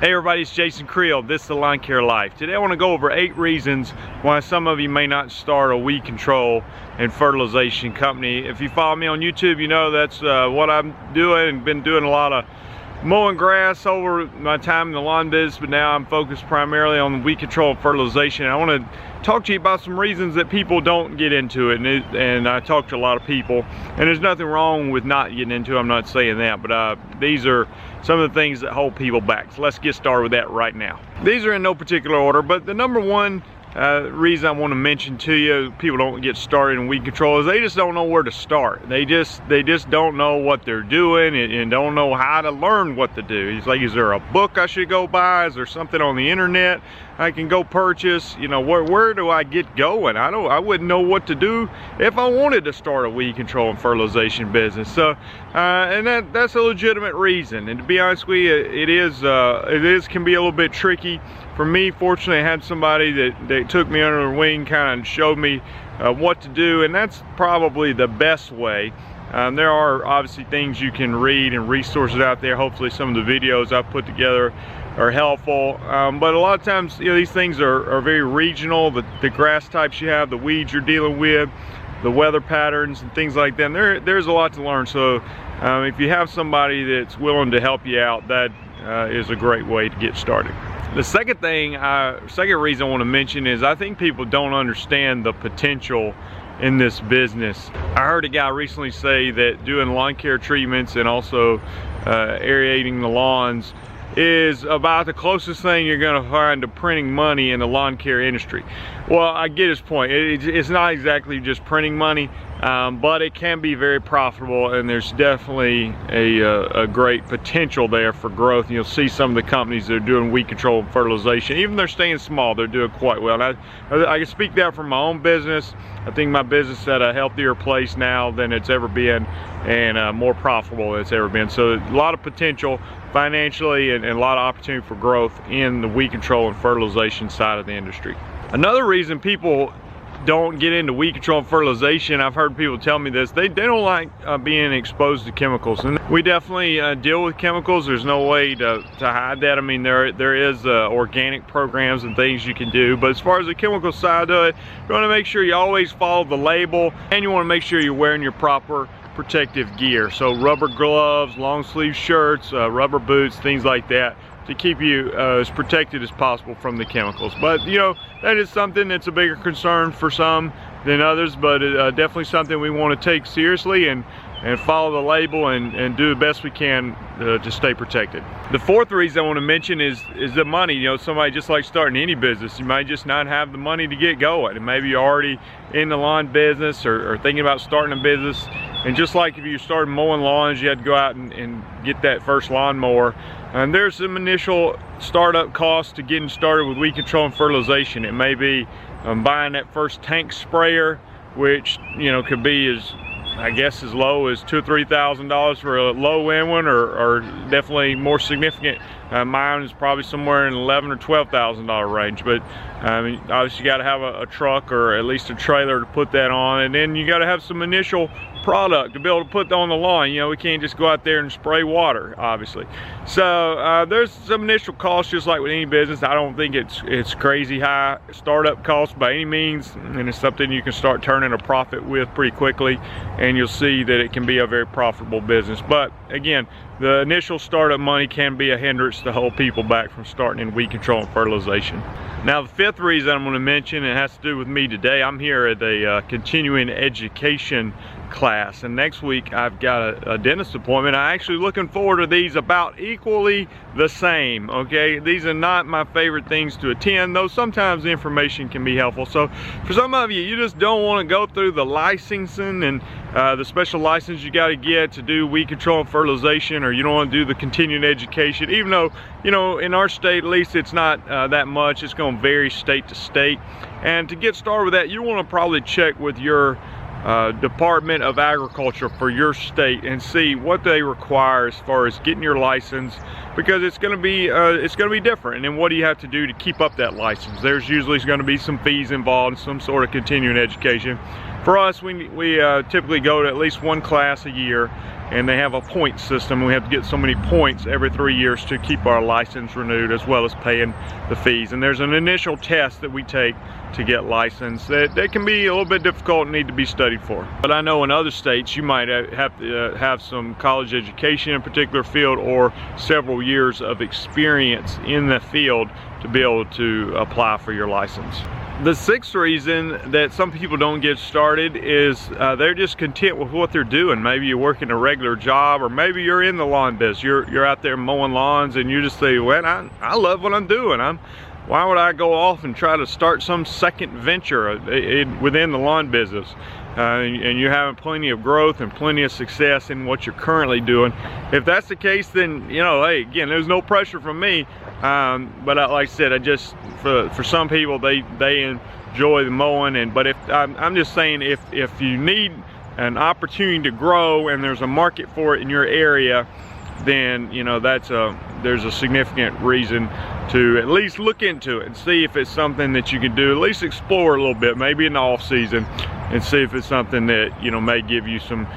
Hey everybody, it's Jason Creel. This is the Lawn Care Life. Today I want to go over 8 reasons why some of you may not start a weed control and fertilization company. If you follow me on YouTube, you know that's what I'm doing, and been doing a lot of mowing grass over my time in the lawn business, but now I'm focused primarily on weed control and fertilization. I want to talk to you about some reasons that people don't get into it, and I talk to a lot of people, and there's nothing wrong with not getting into it. I'm not saying that, but these are some of the things that hold people back. So let's get started with that right now. These are in no particular order, but the number one reason I want to mention to you, people don't get started in weed control, is they just don't know where to start. They just don't know what they're doing and don't know how to learn what to do. It's like, is there a book I should go buy? Is there something on the internet I can go purchase? You know, where do I get going? I wouldn't know what to do if I wanted to start a weed control and fertilization business. So and that's a legitimate reason, and to be honest with you, it can be a little bit tricky. For me, fortunately, I had somebody that took me under their wing, kind of showed me what to do, and that's probably the best way. There are obviously things you can read and resources out there. Hopefully some of the videos I've put together are helpful, but a lot of times, you know, these things are very regional. The grass types you have, the weeds you're dealing with, the weather patterns and things like that, and there's a lot to learn. So if you have somebody that's willing to help you out, that is a great way to get started. The second reason I want to mention is I think people don't understand the potential in this business. I heard a guy recently say that doing lawn care treatments and also aerating the lawns is about the closest thing you're going to find to printing money in the lawn care industry. Well, I get his point. It's not exactly just printing money, but it can be very profitable, and there's definitely a great potential there for growth. And you'll see some of the companies that are doing weed control and fertilization, even they're staying small, they're doing quite well. And I can speak that from my own business. I think my business is at a healthier place now than it's ever been, and more profitable than it's ever been. So a lot of potential financially, and a lot of opportunity for growth in the weed control and fertilization side of the industry. Another reason people don't get into weed control and fertilization, I've heard people tell me this, they don't like being exposed to chemicals, and we definitely deal with chemicals. There's no way to hide that. I mean, there is organic programs and things you can do, but as far as the chemical side of it, you want to make sure you always follow the label, and you want to make sure you're wearing your proper protective gear. So rubber gloves, long sleeve shirts, rubber boots, things like that, to keep you as protected as possible from the chemicals. But you know, that is something that's a bigger concern for some than others, but definitely something we want to take seriously and follow the label and do the best we can to stay protected. The fourth reason I want to mention is the money. You know, somebody just like starting any business, you might just not have the money to get going, and maybe you're already in the lawn business or thinking about starting a business. And just like if you started mowing lawns, you had to go out and get that first lawnmower. And there's some initial startup costs to getting started with weed control and fertilization. It may be buying that first tank sprayer, which, you know, could be as low as $2,000 or $3,000 for a low end one, or definitely more significant. Mine is probably somewhere in $11,000 or $12,000 range. But obviously you got to have a truck or at least a trailer to put that on, and then you got to have some initial product to be able to put on the lawn. You know, we can't just go out there and spray water, obviously. So there's some initial costs, just like with any business. I don't think it's crazy high startup costs by any means, and it's something you can start turning a profit with pretty quickly, and you'll see that it can be a very profitable business. But again, the initial startup money can be a hindrance to hold people back from starting in weed control and fertilization. Now, the fifth reason I'm going to mention, it has to do with me today. I'm here at a continuing education class, and next week I've got a dentist appointment. I'm actually looking forward to these about equally the same. Okay, these are not my favorite things to attend, though sometimes the information can be helpful. So for some of you, you just don't want to go through the licensing and the special license you got to get to do weed control and fertilization, or you don't want to do the continuing education, even though, you know, in our state at least it's not that much. It's going to vary state to state, and to get started with that, you want to probably check with your Department of Agriculture for your state and see what they require as far as getting your license, because it's going to be different. And what do you have to do to keep up that license? There's usually going to be some fees involved, some sort of continuing education. For us, we typically go to at least one class a year, and they have a point system. We have to get so many points every 3 years to keep our license renewed, as well as paying the fees. And there's an initial test that we take to get licensed that can be a little bit difficult and need to be studied for. But I know in other states you might have to have some college education in a particular field or several years of experience in the field to be able to apply for your license. The sixth reason that some people don't get started is they're just content with what they're doing. Maybe you're working a regular job, or maybe you're in the lawn business. You're out there mowing lawns and you just say, well, I love what I'm doing. Why would I go off and try to start some second venture within the lawn business? And you're having plenty of growth and plenty of success in what you're currently doing. If that's the case, then, you know, hey, again, there's no pressure from me. But like I said, for some people, they enjoy the mowing. But if I'm just saying, if you need an opportunity to grow and there's a market for it in your area, then, you know, there's a significant reason to at least look into it and see if it's something that you can do. At least explore a little bit, maybe in the off season, and see if it's something that, you know, may give you some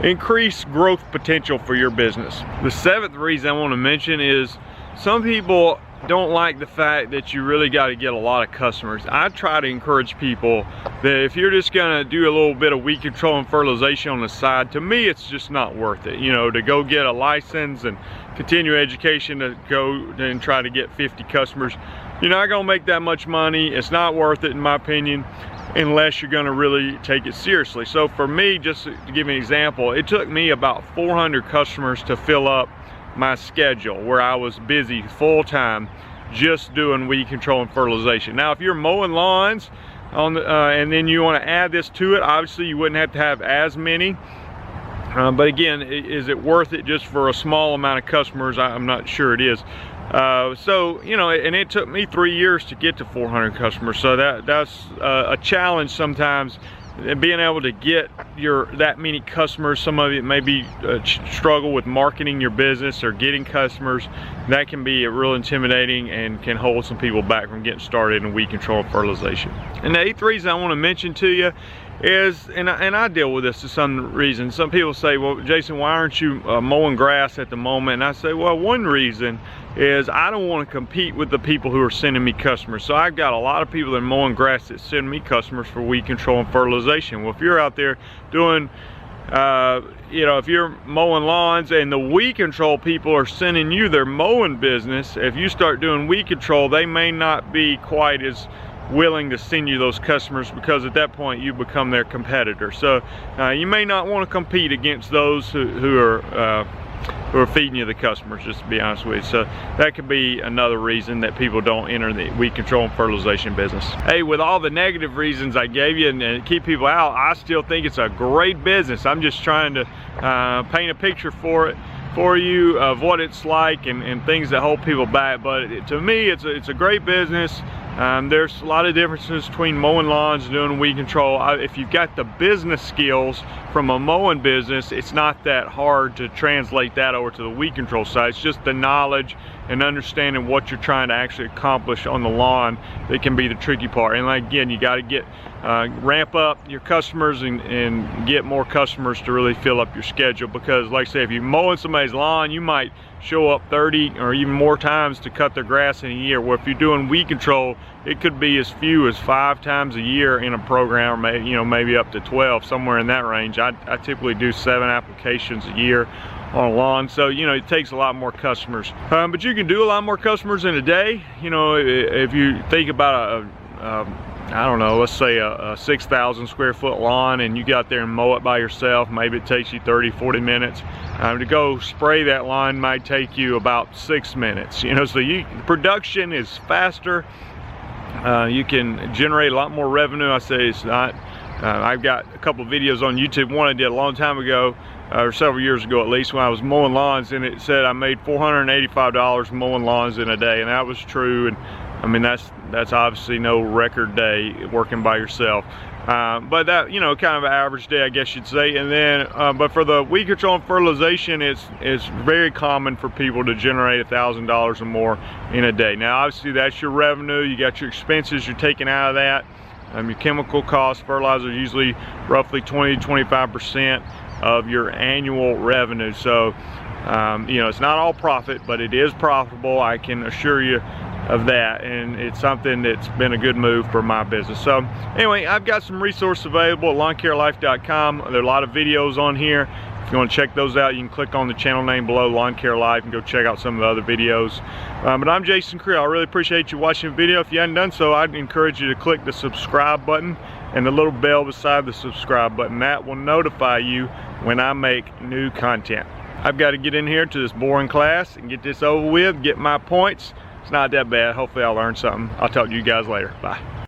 increased growth potential for your business. The seventh reason I want to mention is some people don't like the fact that you really got to get a lot of customers. I try to encourage people that if you're just gonna do a little bit of weed control and fertilization on the side, to me it's just not worth it. You know, to go get a license and continue education to go and try to get 50 customers, you're not gonna make that much money. It's not worth it, in my opinion, unless you're gonna really take it seriously. So for me, just to give you an example, it took me about 400 customers to fill up my schedule, where I was busy full-time just doing weed control and fertilization. Now, if you're mowing lawns and then you want to add this to it, obviously you wouldn't have to have as many. But again, is it worth it just for a small amount of customers? I'm not sure it is. So, you know, and it took me 3 years to get to 400 customers. So that's a challenge sometimes, being able to get that many customers. Some of it may be struggle with marketing your business or getting customers. That can be real intimidating and can hold some people back from getting started in weed control and fertilization. And the eighth reason I want to mention to you is, and I deal with this to some reason. Some people say, well, Jason, why aren't you mowing grass at the moment? And I say, well, one reason is I don't want to compete with the people who are sending me customers. So I've got a lot of people that are mowing grass that send me customers for weed control and fertilization. Well, if you're out there doing, you know, if you're mowing lawns and the weed control people are sending you their mowing business, if you start doing weed control, they may not be quite as willing to send you those customers, because at that point you become their competitor. So you may not want to compete against those who are feeding you the customers, just to be honest with you. So that could be another reason that people don't enter the weed control and fertilization business. Hey, with all the negative reasons I gave you and keep people out, I still think it's a great business. I'm just trying to paint a picture for you of what it's like and things that hold people back. But to me, it's a great business. There's a lot of differences between mowing lawns and doing weed control. If you've got the business skills from a mowing business, it's not that hard to translate that over to the weed control side. It's just the knowledge and understanding what you're trying to actually accomplish on the lawn that can be the tricky part. And again, you got to ramp up your customers and get more customers to really fill up your schedule. Because like I say, if you're mowing somebody's lawn, you might show up 30 or even more times to cut their grass in a year. Where if you're doing weed control, it could be as few as 5 times a year in a program, or maybe up to 12, somewhere in that range. I typically do 7 applications a year on a lawn, so it takes a lot more customers. But you can do a lot more customers in a day. If you think about I don't know, let's say a 6,000 square foot lawn, and you got there and mow it by yourself, maybe it takes you 30-40 minutes. To go spray that lawn might take you about 6 minutes. So the production is faster. You can generate a lot more revenue. I say it's not. I've got a couple of videos on YouTube. One I did a long time ago, or several years ago at least, when I was mowing lawns, and it said I made $485 mowing lawns in a day, and that was true. And I mean, that's obviously no record day working by yourself. But that, kind of an average day, I guess you'd say. And then, but for the weed control and fertilization, it's very common for people to generate $1,000 or more in a day. Now, obviously, that's your revenue. You got your expenses you're taking out of that. Your chemical costs, fertilizer, usually roughly 20 to 25% of your annual revenue. So you know, it's not all profit, but it is profitable, I can assure you of that, and it's something that's been a good move for my business. So anyway, I've got some resources available at lawncarelife.com. There are a lot of videos on here. If you want to check those out, you can click on the channel name below, Lawn Care Life, and go check out some of the other videos. But I'm Jason Creel. I really appreciate you watching the video. If you hadn't done so, I'd encourage you to click the subscribe button and the little bell beside the subscribe button. That will notify you when I make new content. I've got to get in here to this boring class and get this over with, get my points. It's not that bad. Hopefully I'll learn something. I'll talk to you guys later. Bye.